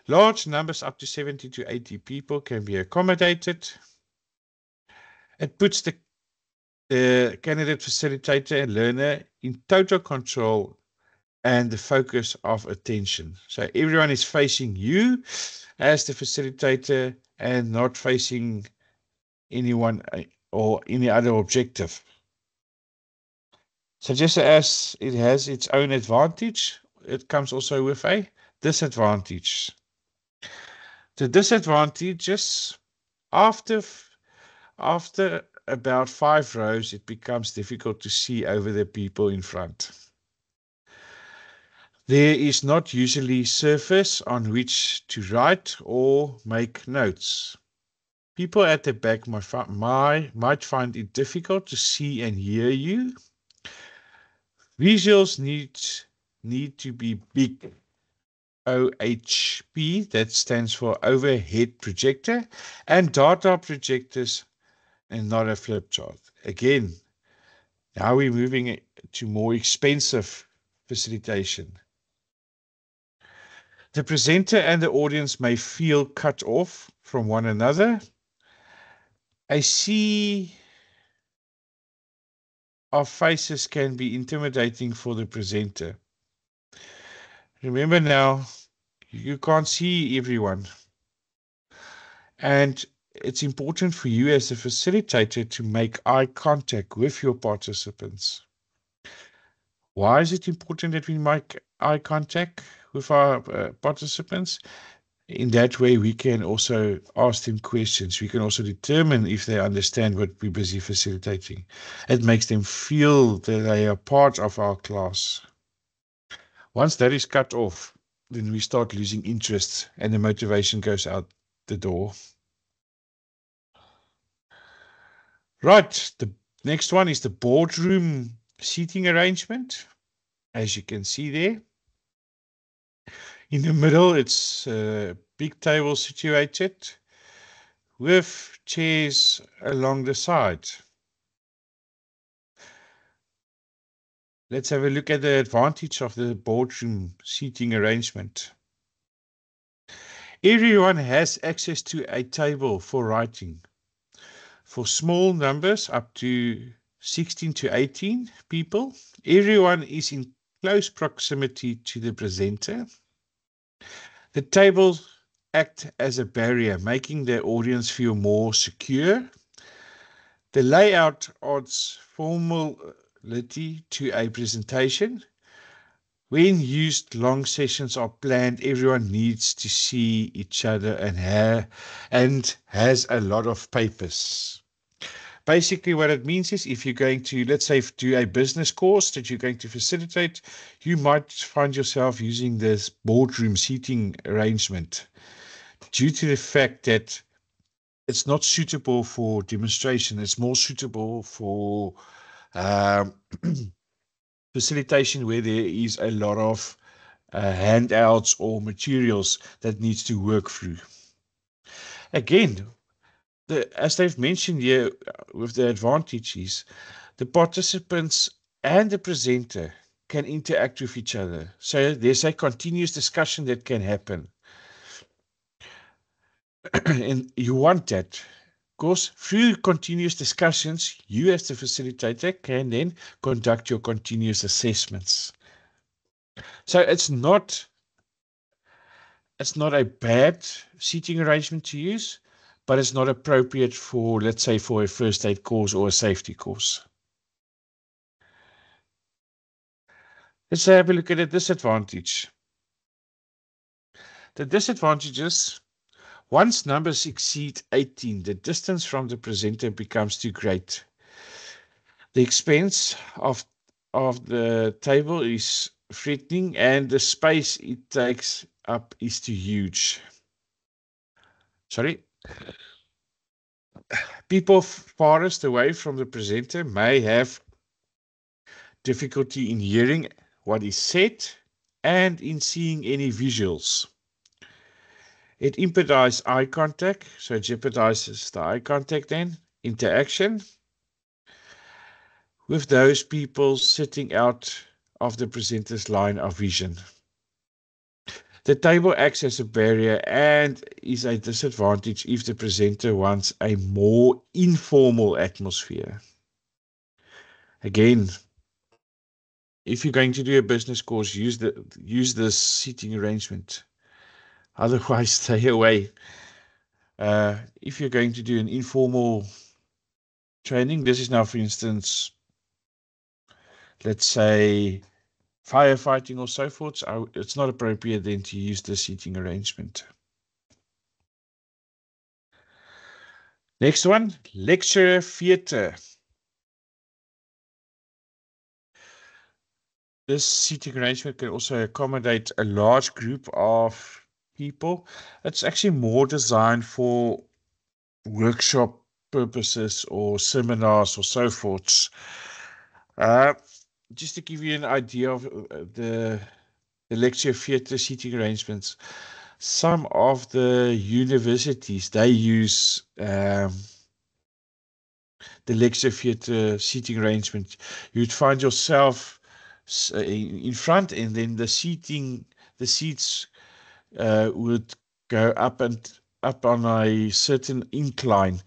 Large numbers up to 70 to 80 people can be accommodated. It puts the candidate, facilitator, and learner in total control and the focus of attention. So everyone is facing you as the facilitator and not facing anyone or any other objective. So just as it has its own advantage, it comes also with a disadvantage. The disadvantages, after about 5 rows, it becomes difficult to see over the people in front. There is not usually surface on which to write or make notes. People at the back might find it difficult to see and hear you. Visuals need to be big. OHP, that stands for overhead projector, and data projectors, and not a flip chart. Again, now we're moving to more expensive facilitation. The presenter and the audience may feel cut off from one another. A sea of faces can be intimidating for the presenter. Remember now, you can't see everyone. And it's important for you as a facilitator to make eye contact with your participants. Why is it important that we make eye contact with our participants? In that way, we can also ask them questions. We can also determine if they understand what we're busy facilitating. It makes them feel that they are part of our class. Once that is cut off, then we start losing interest and the motivation goes out the door. Right, the next one is the boardroom seating arrangement. As you can see there. In the middle, it's a big table situated with chairs along the side. Let's have a look at the advantage of the boardroom seating arrangement. Everyone has access to a table for writing. For small numbers up to 16 to 18 people, everyone is in close proximity to the presenter. The tables act as a barrier, making the audience feel more secure. The layout adds formality to a presentation. When used, long sessions are planned. Everyone needs to see each other and has a lot of papers. Basically, what it means is if you're going to, let's say, do a business course that you're going to facilitate, you might find yourself using this boardroom seating arrangement due to the fact that it's not suitable for demonstration. It's more suitable for facilitation where there is a lot of handouts or materials that needs to work through. Again, as they've mentioned here with the advantages, the participants and the presenter can interact with each other. So there's a continuous discussion that can happen. And you want that. Of course, through continuous discussions, you as the facilitator can then conduct your continuous assessments. So it's not a bad seating arrangement to use, but it's not appropriate for, let's say, for a first aid course or a safety course. Let's have a look at the disadvantage. The disadvantages, once numbers exceed 18, the distance from the presenter becomes too great. The expense of the table is threatening and the space it takes up is too huge. Sorry. People farthest away from the presenter may have difficulty in hearing what is said and in seeing any visuals. It impedes eye contact, so it jeopardizes the eye contact then, interaction with those people sitting out of the presenter's line of vision. The table acts as a barrier and is a disadvantage if the presenter wants a more informal atmosphere. Again, if you're going to do a business course, use this seating arrangement. Otherwise, stay away. If you're going to do an informal training, this is now, for instance, let's say firefighting or so forth, it's not appropriate then to use the seating arrangement. Next one, lecture theatre. This seating arrangement can also accommodate a large group of people. It's actually more designed for workshop purposes or seminars or so forth. Just to give you an idea of the lecture theatre seating arrangements, some of the universities, they use the lecture theatre seating arrangement. You'd find yourself in front, and then the seats would go up on a certain incline.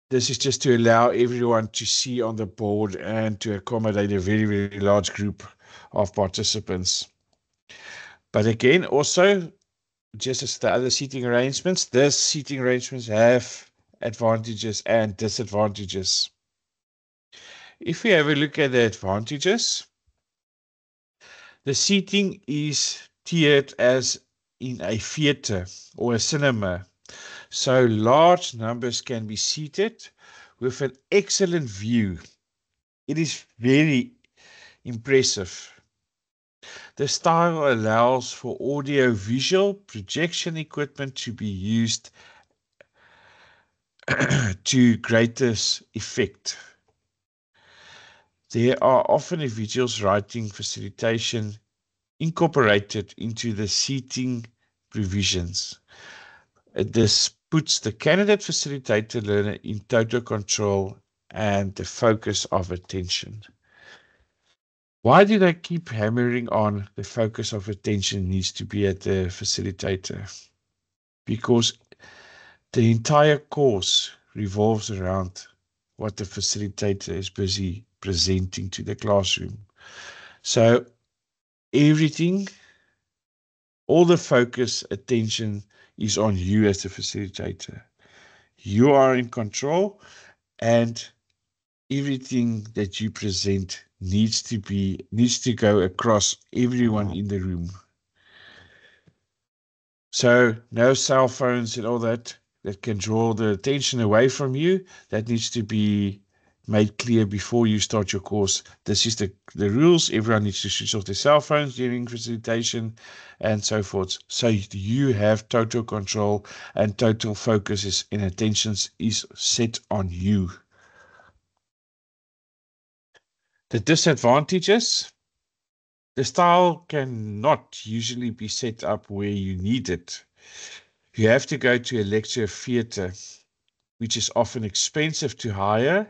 This is just to allow everyone to see on the board and to accommodate a very, very large group of participants. But again, also, just as the other seating arrangements, these seating arrangements have advantages and disadvantages. If we have a look at the advantages, the seating is tiered as in a theater or a cinema. So large numbers can be seated with an excellent view. It is very impressive. The style allows for audio-visual projection equipment to be used to greatest effect. There are often individuals writing facilitation incorporated into the seating provisions. This puts the candidate facilitator learner in total control and the focus of attention. Why do they keep hammering on the focus of attention needs to be at the facilitator? Because the entire course revolves around what the facilitator is busy presenting to the classroom. So everything, all the focus, attention is on you as the facilitator. You are in control, and everything that you present needs to go across everyone in the room. So no cell phones and all that can draw the attention away from you. That needs to be made clear before you start your course. This is the rules. Everyone needs to switch off their cell phones during facilitation and so forth. So you have total control and total focus and attention is set on you. The disadvantages. The style cannot usually be set up where you need it. You have to go to a lecture theatre, which is often expensive to hire.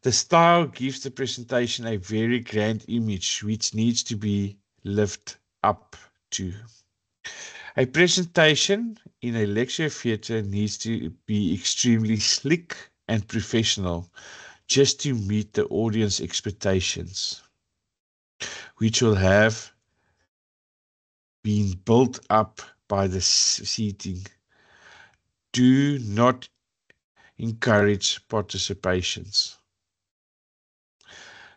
The style gives the presentation a very grand image, which needs to be lived up to. A presentation in a lecture theatre needs to be extremely slick and professional, just to meet the audience expectations, which will have been built up by the seating. Do not encourage participations.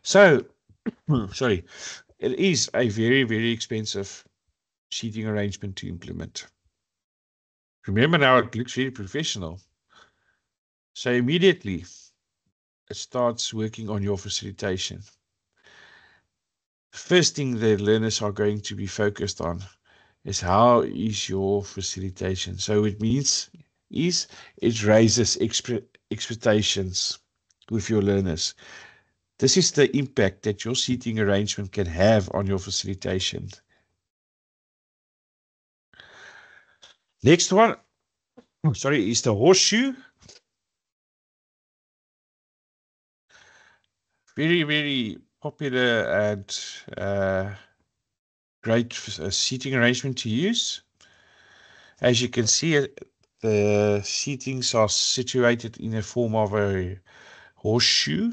So, sorry, it is a very, very expensive seating arrangement to implement. Remember now, it looks very professional. So immediately, it starts working on your facilitation. First thing the learners are going to be focused on is how is your facilitation. So it means it raises expectations with your learners. This is the impact that your seating arrangement can have on your facilitation. Next one, is the horseshoe. Very, very popular and great seating arrangement to use. As you can see, the seatings are situated in a form of a horseshoe.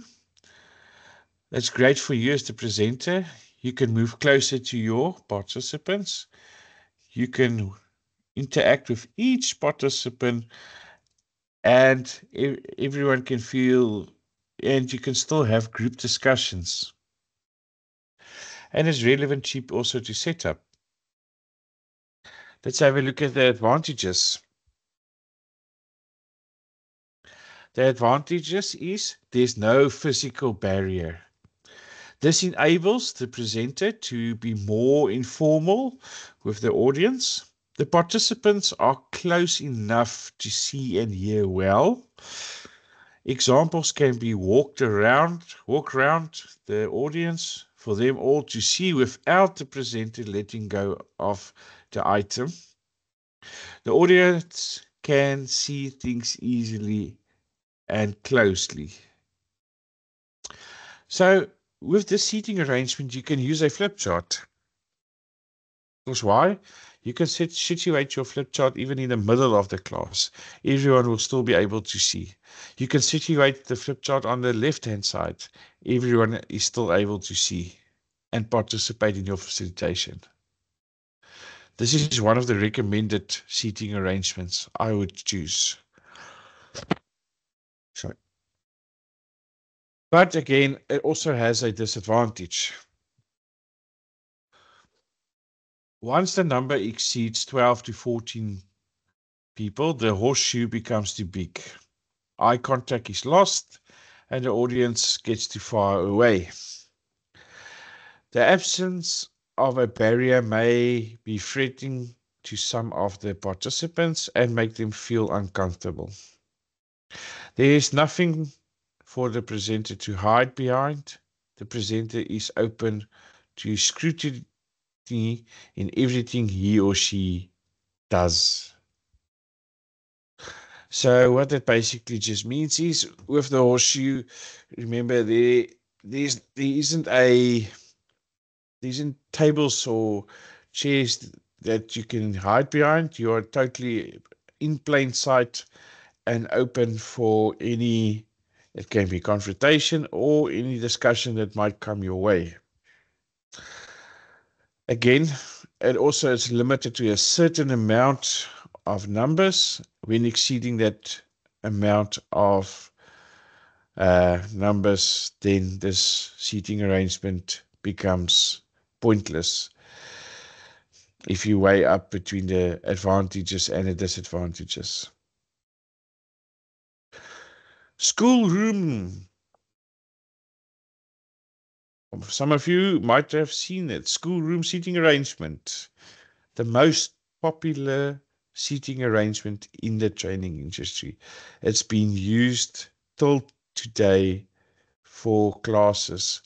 That's great for you as the presenter. You can move closer to your participants. You can interact with each participant, and everyone can feel, and you can still have group discussions. And it's relevant cheap also to set up. Let's have a look at the advantages. The advantages is there's no physical barrier. This enables the presenter to be more informal with the audience. The participants are close enough to see and hear well. Examples can be walk around the audience for them all to see without the presenter letting go of the item. The audience can see things easily and closely. So with this seating arrangement, you can use a flip chart. Because why? You can situate your flip chart even in the middle of the class. Everyone will still be able to see. You can situate the flip chart on the left-hand side. Everyone is still able to see and participate in your facilitation. This is one of the recommended seating arrangements I would choose. Sorry. But again, it also has a disadvantage. Once the number exceeds 12 to 14 people, the horseshoe becomes too big. Eye contact is lost and the audience gets too far away. The absence of a barrier may be threatening to some of the participants and make them feel uncomfortable. There is nothing for the presenter to hide behind. The presenter is open to scrutiny in everything he or she does. So what that basically just means is with the horseshoe, remember there isn't tables or chairs that you can hide behind. You are totally in plain sight and open for any, it can be confrontation or any discussion that might come your way. Again, it also is limited to a certain amount of numbers. When exceeding that amount of numbers, then this seating arrangement becomes pointless if you weigh up between the advantages and the disadvantages. Schoolroom. Some of you might have seen it. Schoolroom seating arrangement. The most popular seating arrangement in the training industry. It's been used till today for classes.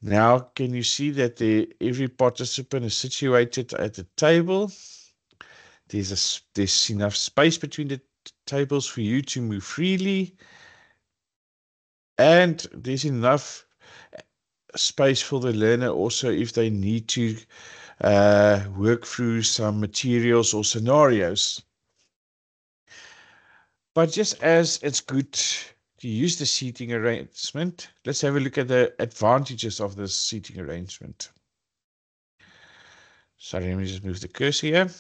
Now, can you see that every participant is situated at a table? There's enough space between the tables for you to move freely, and there's enough space for the learner also if they need to work through some materials or scenarios. But just as it's good to use the seating arrangement, let's have a look at the advantages of this seating arrangement. Sorry, let me just move the cursor here.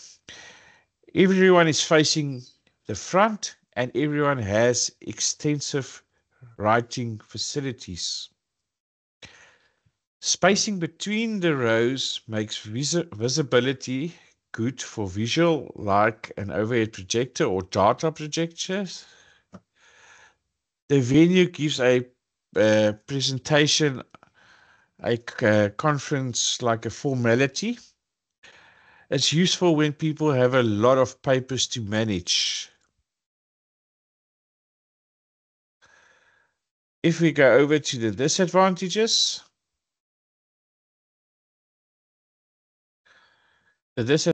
Everyone is facing the front and everyone has extensive writing facilities. Spacing between the rows makes visibility good for visual, like an overhead projector or data projectors. The venue gives a presentation, a conference like a formality. It's useful when people have a lot of papers to manage. If we go over to the disadvantages, the disadvantages